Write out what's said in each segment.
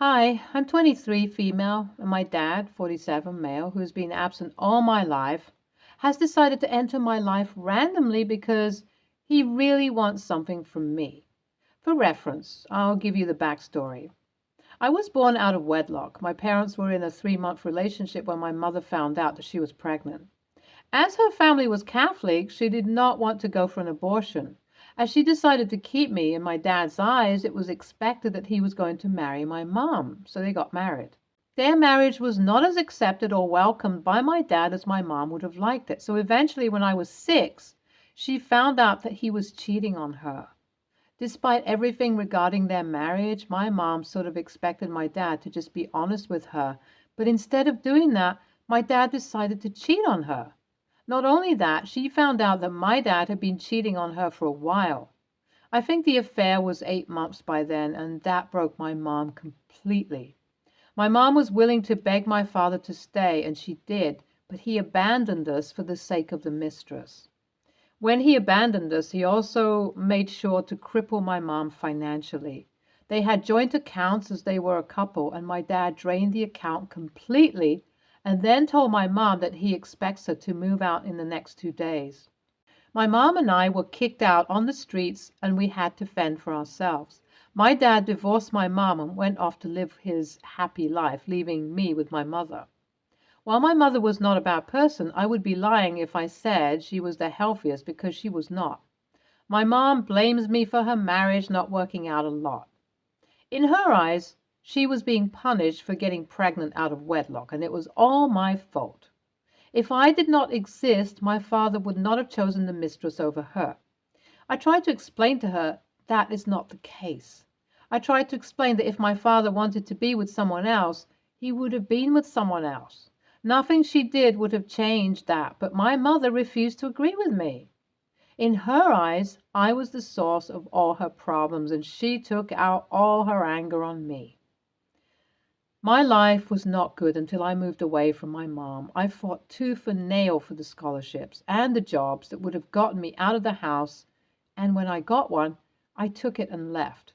Hi, I'm 23, female, and my dad, 47, male, who's been absent all my life, has decided to enter my life randomly because he really wants something from me. For reference, I'll give you the backstory. I was born out of wedlock. My parents were in a 3-month relationship when my mother found out that she was pregnant. As her family was Catholic, she did not want to go for an abortion. As she decided to keep me, in my dad's eyes, it was expected that he was going to marry my mom, so they got married. Their marriage was not as accepted or welcomed by my dad as my mom would have liked it. So eventually, when I was 6, she found out that he was cheating on her. Despite everything regarding their marriage, my mom sort of expected my dad to just be honest with her. But instead of doing that, my dad decided to cheat on her. Not only that, she found out that my dad had been cheating on her for a while. I think the affair was 8 months by then, and that broke my mom completely. My mom was willing to beg my father to stay, and she did, but he abandoned us for the sake of the mistress. When he abandoned us, he also made sure to cripple my mom financially. They had joint accounts as they were a couple, and my dad drained the account completely and then told my mom that he expects her to move out in the next 2 days. My mom and I were kicked out on the streets and we had to fend for ourselves. My dad divorced my mom and went off to live his happy life, leaving me with my mother. While my mother was not a bad person, I would be lying if I said she was the healthiest because she was not. My mom blames me for her marriage not working out a lot. In her eyes, she was being punished for getting pregnant out of wedlock, and it was all my fault. If I did not exist, my father would not have chosen the mistress over her. I tried to explain to her that is not the case. I tried to explain that if my father wanted to be with someone else, he would have been with someone else. Nothing she did would have changed that, but my mother refused to agree with me. In her eyes, I was the source of all her problems, and she took out all her anger on me. My life was not good until I moved away from my mom. I fought tooth and nail for the scholarships and the jobs that would have gotten me out of the house, and when I got one, I took it and left.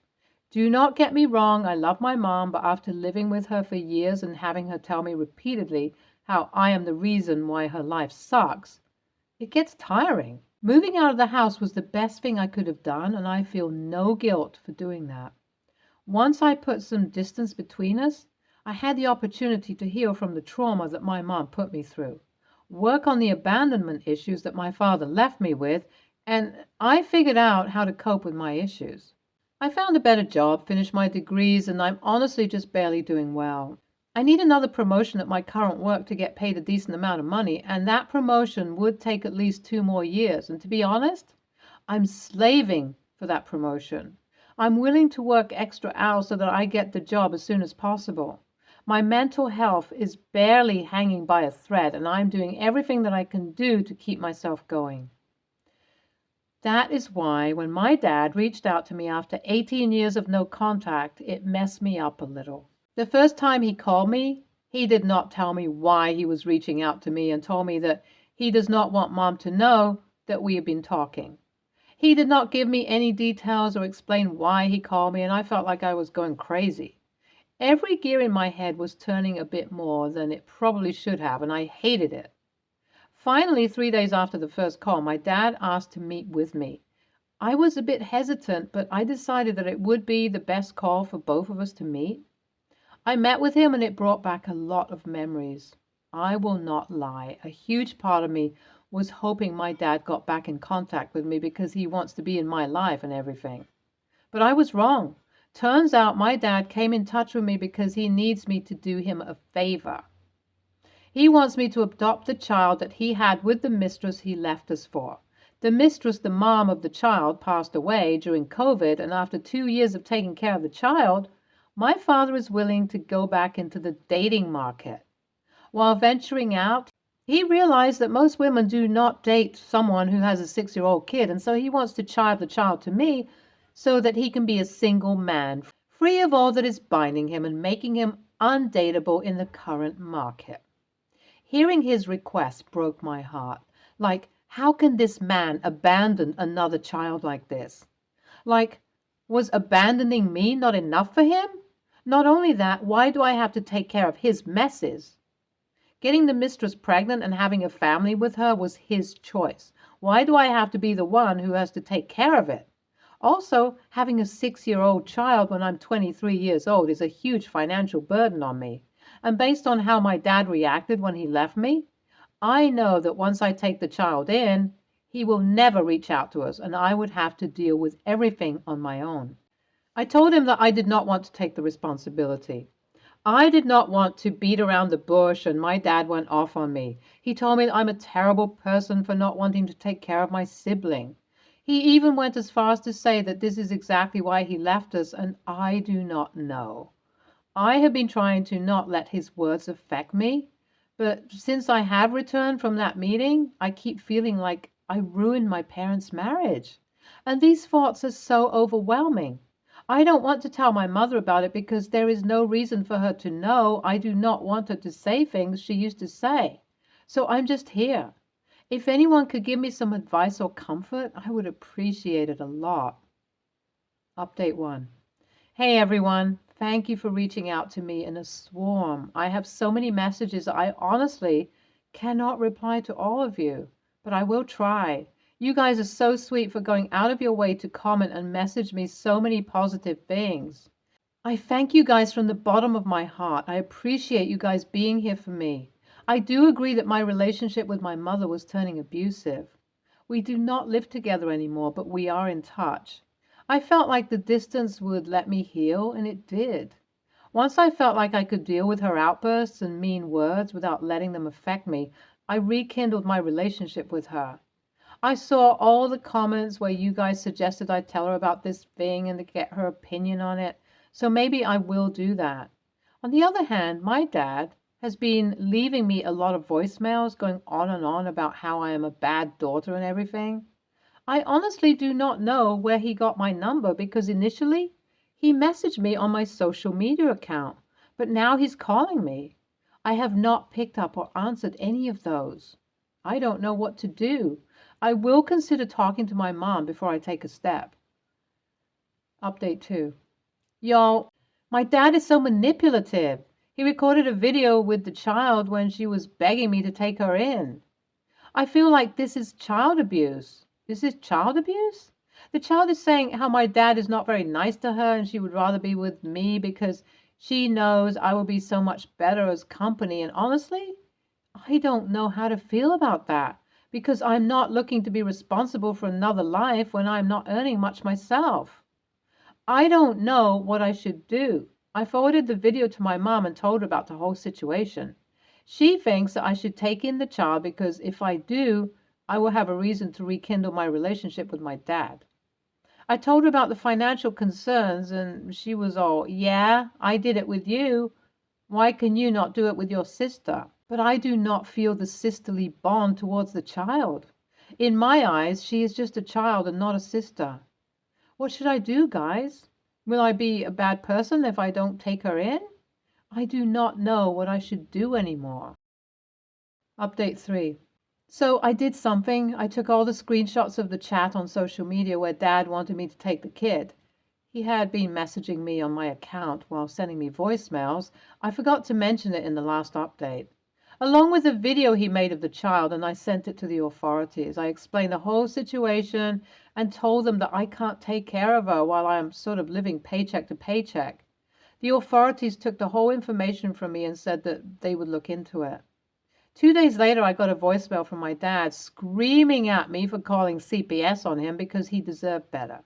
Do not get me wrong, I love my mom, but after living with her for years and having her tell me repeatedly how I am the reason why her life sucks, it gets tiring. Moving out of the house was the best thing I could have done, and I feel no guilt for doing that. Once I put some distance between us, I had the opportunity to heal from the trauma that my mom put me through, work on the abandonment issues that my father left me with, and I figured out how to cope with my issues. I found a better job, finished my degrees, and I'm honestly just barely doing well. I need another promotion at my current work to get paid a decent amount of money, and that promotion would take at least 2 more years. And to be honest, I'm slaving for that promotion. I'm willing to work extra hours so that I get the job as soon as possible. My mental health is barely hanging by a thread, and I'm doing everything that I can do to keep myself going. That is why when my dad reached out to me after 18 years of no contact, it messed me up a little. The first time he called me, he did not tell me why he was reaching out to me and told me that he does not want mom to know that we have been talking. He did not give me any details or explain why he called me, and I felt like I was going crazy. Every gear in my head was turning a bit more than it probably should have, and I hated it. Finally, 3 days after the first call, my dad asked to meet with me. I was a bit hesitant, but I decided that it would be the best call for both of us to meet. I met with him and it brought back a lot of memories. I will not lie. A huge part of me was hoping my dad got back in contact with me because he wants to be in my life and everything. But I was wrong. Turns out my dad came in touch with me because he needs me to do him a favor. He wants me to adopt the child that he had with the mistress he left us for. The mistress, the mom of the child, passed away during COVID, and after 2 years of taking care of the child, my father is willing to go back into the dating market. While venturing out, he realized that most women do not date someone who has a 6-year-old kid, and so he wants to chive the child to me so that he can be a single man, free of all that is binding him and making him undateable in the current market. Hearing his request broke my heart. Like, how can this man abandon another child like this? Like, was abandoning me not enough for him? Not only that, why do I have to take care of his messes? Getting the mistress pregnant and having a family with her was his choice. Why do I have to be the one who has to take care of it? Also, having a 6-year-old child when I'm 23 years old is a huge financial burden on me. And based on how my dad reacted when he left me, I know that once I take the child in, he will never reach out to us and I would have to deal with everything on my own. I told him that I did not want to take the responsibility. I did not want to beat around the bush, and my dad went off on me. He told me that I'm a terrible person for not wanting to take care of my sibling. He even went as far as to say that this is exactly why he left us, and I do not know. I have been trying to not let his words affect me, but since I have returned from that meeting, I keep feeling like I ruined my parents' marriage. And these thoughts are so overwhelming. I don't want to tell my mother about it because there is no reason for her to know. I do not want her to say things she used to say. So I'm just here. If anyone could give me some advice or comfort, I would appreciate it a lot. Update 1. Hey everyone, thank you for reaching out to me in a swarm. I have so many messages I honestly cannot reply to all of you, but I will try. You guys are so sweet for going out of your way to comment and message me so many positive things. I thank you guys from the bottom of my heart. I appreciate you guys being here for me. I do agree that my relationship with my mother was turning abusive. We do not live together anymore, but we are in touch. I felt like the distance would let me heal, and it did. Once I felt like I could deal with her outbursts and mean words without letting them affect me, I rekindled my relationship with her. I saw all the comments where you guys suggested I tell her about this thing and to get her opinion on it, so maybe I will do that. On the other hand, my dad has been leaving me a lot of voicemails going on and on about how I am a bad daughter and everything. I honestly do not know where he got my number because initially he messaged me on my social media account, but now he's calling me. I have not picked up or answered any of those. I don't know what to do. I will consider talking to my mom before I take a step. Update 2. Y'all, my dad is so manipulative. He recorded a video with the child when she was begging me to take her in. I feel like this is child abuse. Is this child abuse? The child is saying how my dad is not very nice to her and she would rather be with me because she knows I will be so much better as company. And honestly, I don't know how to feel about that because I'm not looking to be responsible for another life when I'm not earning much myself. I don't know what I should do. I forwarded the video to my mom and told her about the whole situation. She thinks that I should take in the child because if I do, I will have a reason to rekindle my relationship with my dad. I told her about the financial concerns and she was all, yeah, I did it with you. Why can you not do it with your sister? But I do not feel the sisterly bond towards the child. In my eyes, she is just a child and not a sister. What should I do, guys? Will I be a bad person if I don't take her in? I do not know what I should do anymore. Update 3. So I did something. I took all the screenshots of the chat on social media where Dad wanted me to take the kid. He had been messaging me on my account while sending me voicemails. I forgot to mention it in the last update. Along with the video he made of the child, and I sent it to the authorities. I explained the whole situation and told them that I can't take care of her while I'm sort of living paycheck to paycheck. The authorities took the whole information from me and said that they would look into it. 2 days later, I got a voicemail from my dad screaming at me for calling CPS on him because he deserved better.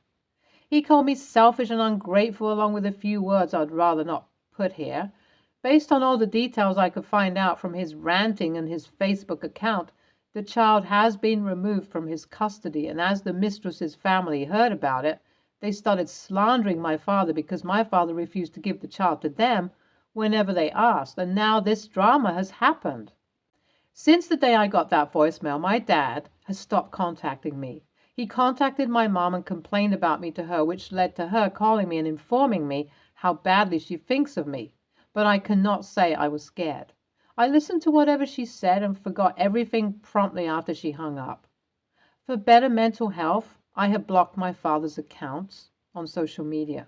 He called me selfish and ungrateful along with a few words I'd rather not put here. Based on all the details I could find out from his ranting and his Facebook account, the child has been removed from his custody, and as the mistress's family heard about it, they started slandering my father because my father refused to give the child to them whenever they asked, and now this drama has happened. Since the day I got that voicemail, my dad has stopped contacting me. He contacted my mom and complained about me to her, which led to her calling me and informing me how badly she thinks of me. But I cannot say I was scared. I listened to whatever she said and forgot everything promptly after she hung up. For better mental health, I have blocked my father's accounts on social media.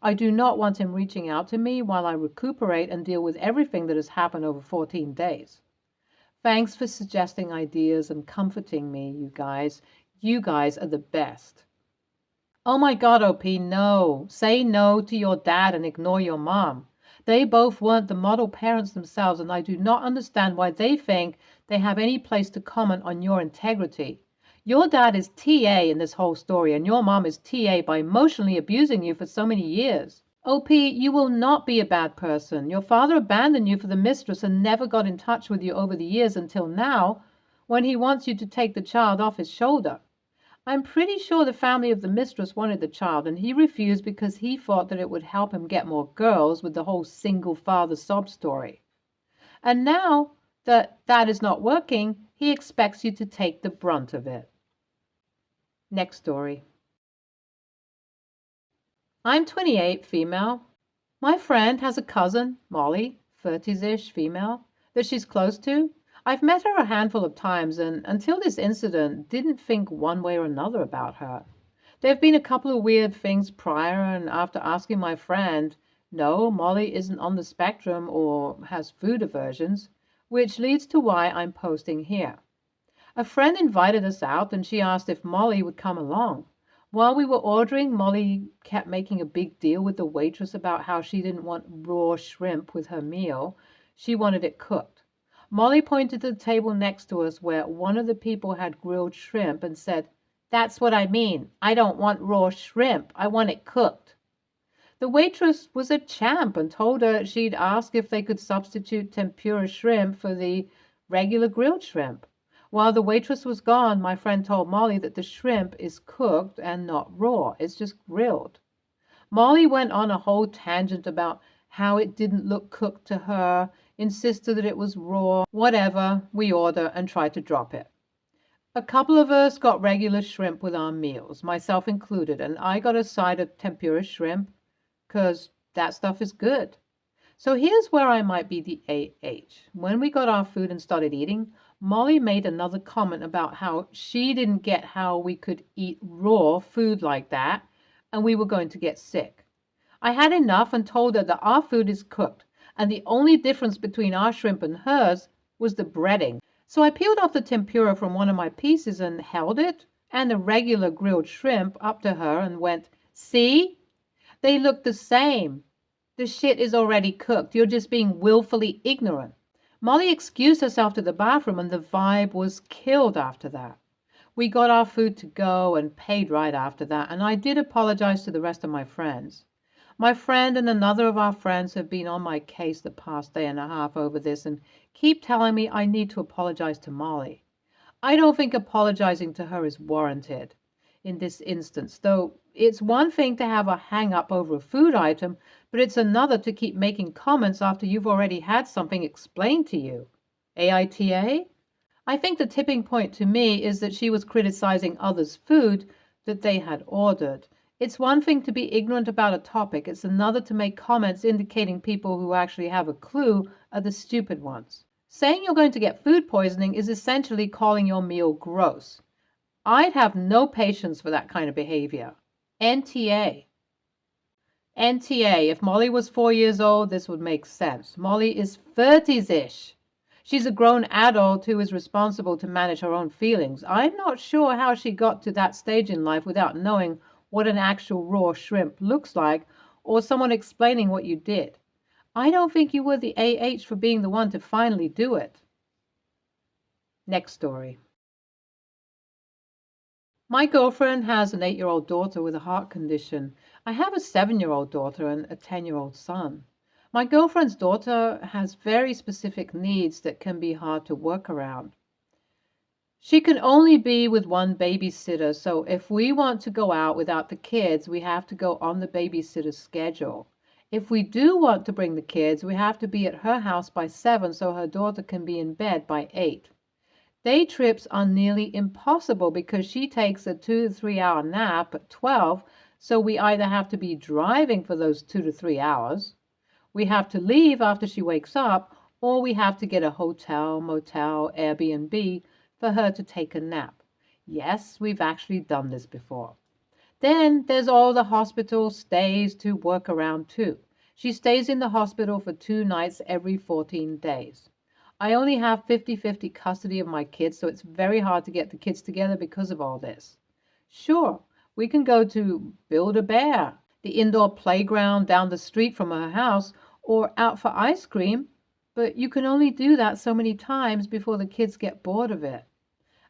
I do not want him reaching out to me while I recuperate and deal with everything that has happened over 14 days. Thanks for suggesting ideas and comforting me, you guys. You guys are the best. Oh my God, OP, no. Say no to your dad and ignore your mom. They both weren't the model parents themselves, and I do not understand why they think they have any place to comment on your integrity. Your dad is TA in this whole story, and your mom is TA by emotionally abusing you for so many years. OP, you will not be a bad person. Your father abandoned you for the mistress and never got in touch with you over the years until now, when he wants you to take the child off his shoulder. I'm pretty sure the family of the mistress wanted the child, and he refused because he thought that it would help him get more girls with the whole single father sob story. And now that that is not working, he expects you to take the brunt of it. Next story. I'm 28, female. My friend has a cousin, Molly, 30s-ish, female, that she's close to. I've met her a handful of times and until this incident didn't think one way or another about her. There have been a couple of weird things prior, and after asking my friend, no, Molly isn't on the spectrum or has food aversions, which leads to why I'm posting here. A friend invited us out and she asked if Molly would come along. While we were ordering, Molly kept making a big deal with the waitress about how she didn't want raw shrimp with her meal. She wanted it cooked. Molly pointed to the table next to us where one of the people had grilled shrimp and said, "That's what I mean. I don't want raw shrimp. I want it cooked." The waitress was a champ and told her she'd ask if they could substitute tempura shrimp for the regular grilled shrimp. While the waitress was gone, my friend told Molly that the shrimp is cooked and not raw. It's just grilled. Molly went on a whole tangent about how it didn't look cooked to her, insisted that it was raw. Whatever, we order and try to drop it. A couple of us got regular shrimp with our meals, myself included, and I got a side of tempura shrimp because that stuff is good. So here's where I might be the AH. When we got our food and started eating, Molly made another comment about how she didn't get how we could eat raw food like that, and we were going to get sick. I had enough and told her that our food is cooked, and the only difference between our shrimp and hers was the breading. So I peeled off the tempura from one of my pieces and held it and the regular grilled shrimp up to her and went, "See? They look the same. The shit is already cooked. You're just being willfully ignorant." Molly excused herself to the bathroom and the vibe was killed after that. We got our food to go and paid right after that, and I did apologize to the rest of my friends. My friend and another of our friends have been on my case the past day and a half over this and keep telling me I need to apologize to Molly. I don't think apologizing to her is warranted in this instance, though it's one thing to have a hang-up over a food item, but it's another to keep making comments after you've already had something explained to you. AITA? I think the tipping point to me is that she was criticizing others' food that they had ordered. It's one thing to be ignorant about a topic. It's another to make comments indicating people who actually have a clue are the stupid ones. Saying you're going to get food poisoning is essentially calling your meal gross. I'd have no patience for that kind of behavior. NTA. NTA. If Molly was 4 years old, this would make sense. Molly is 30s-ish. She's a grown adult who is responsible to manage her own feelings. I'm not sure how she got to that stage in life without knowing what an actual raw shrimp looks like or someone explaining what you did. I don't think you were the AH for being the one to finally do it. Next story. My girlfriend has an 8-year-old daughter with a heart condition. I have a 7-year-old daughter and a 10-year-old son. My girlfriend's daughter has very specific needs that can be hard to work around. She can only be with one babysitter, so if we want to go out without the kids, we have to go on the babysitter's schedule. If we do want to bring the kids, we have to be at her house by 7 so her daughter can be in bed by 8. Day trips are nearly impossible because she takes a 2 to 3 hour nap at 12, so we either have to be driving for those 2 to 3 hours, we have to leave after she wakes up, or we have to get a hotel, motel, Airbnb for her to take a nap. Yes, we've actually done this before. Then there's all the hospital stays to work around too. She stays in the hospital for 2 nights every 14 days. I only have 50-50 custody of my kids, so it's very hard to get the kids together because of all this. Sure, we can go to Build-A-Bear, the indoor playground down the street from her house, or out for ice cream, but you can only do that so many times before the kids get bored of it.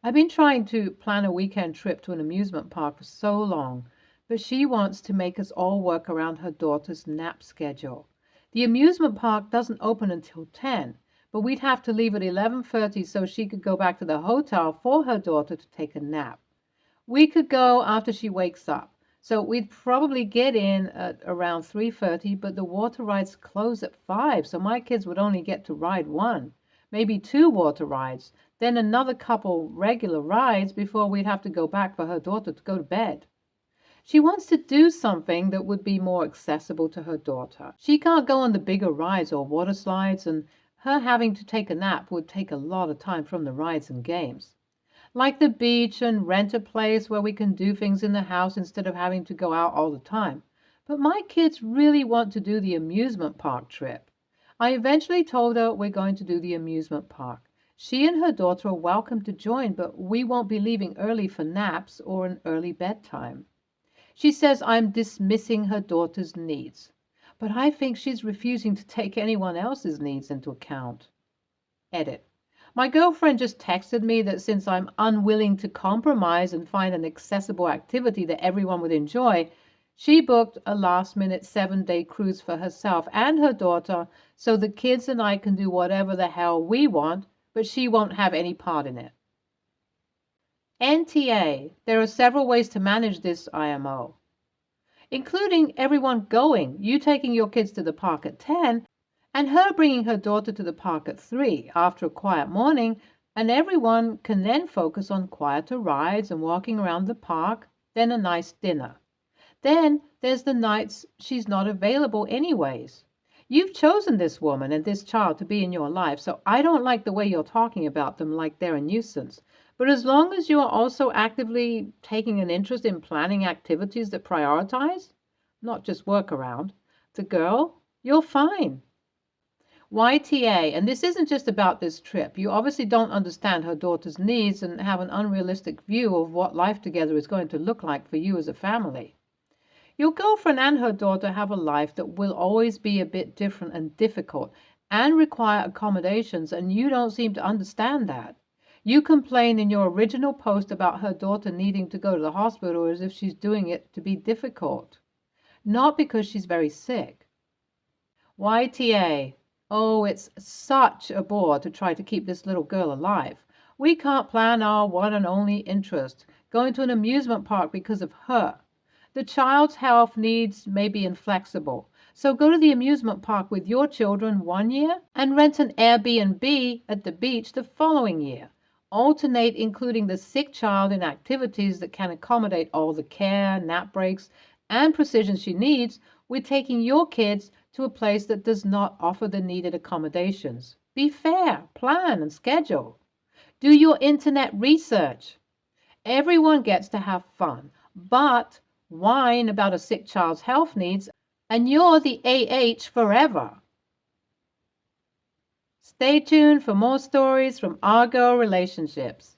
I've been trying to plan a weekend trip to an amusement park for so long, but she wants to make us all work around her daughter's nap schedule. The amusement park doesn't open until 10, but we'd have to leave at 11:30 so she could go back to the hotel for her daughter to take a nap. We could go after she wakes up. So we'd probably get in at around 3:30, but the water rides close at 5, so my kids would only get to ride one, maybe two water rides, then another couple regular rides before we'd have to go back for her daughter to go to bed. She wants to do something that would be more accessible to her daughter. She can't go on the bigger rides or water slides, and her having to take a nap would take a lot of time from the rides and games. Like the beach and rent a place where we can do things in the house instead of having to go out all the time. But my kids really want to do the amusement park trip. I eventually told her we're going to do the amusement park. She and her daughter are welcome to join, but we won't be leaving early for naps or an early bedtime. She says I'm dismissing her daughter's needs, but I think she's refusing to take anyone else's needs into account. Edit. My girlfriend just texted me that since I'm unwilling to compromise and find an accessible activity that everyone would enjoy, she booked a last-minute 7-day cruise for herself and her daughter so the kids and I can do whatever the hell we want, but she won't have any part in it. NTA. There are several ways to manage this IMO, including everyone going, you taking your kids to the park at 10, and her bringing her daughter to the park at 3 after a quiet morning, and everyone can then focus on quieter rides and walking around the park, then a nice dinner. Then there's the nights she's not available anyways. You've chosen this woman and this child to be in your life, so I don't like the way you're talking about them like they're a nuisance. But as long as you are also actively taking an interest in planning activities that prioritize, not just work around, the girl, you're fine. YTA, and this isn't just about this trip. You obviously don't understand her daughter's needs and have an unrealistic view of what life together is going to look like for you as a family. Your girlfriend and her daughter have a life that will always be a bit different and difficult and require accommodations, and you don't seem to understand that. You complain in your original post about her daughter needing to go to the hospital as if she's doing it to be difficult, not because she's very sick. YTA. Oh, it's such a bore to try to keep this little girl alive. We can't plan our one and only interest, going to an amusement park because of her. The child's health needs may be inflexible, so go to the amusement park with your children one year and rent an Airbnb at the beach the following year. Alternate including the sick child in activities that can accommodate all the care, nap breaks, and precision she needs with taking your kids to a place that does not offer the needed accommodations. Be fair, plan and schedule. Do your internet research. Everyone gets to have fun, but whine about a sick child's health needs and you're the AH forever. Stay tuned for more stories from our girl relationships.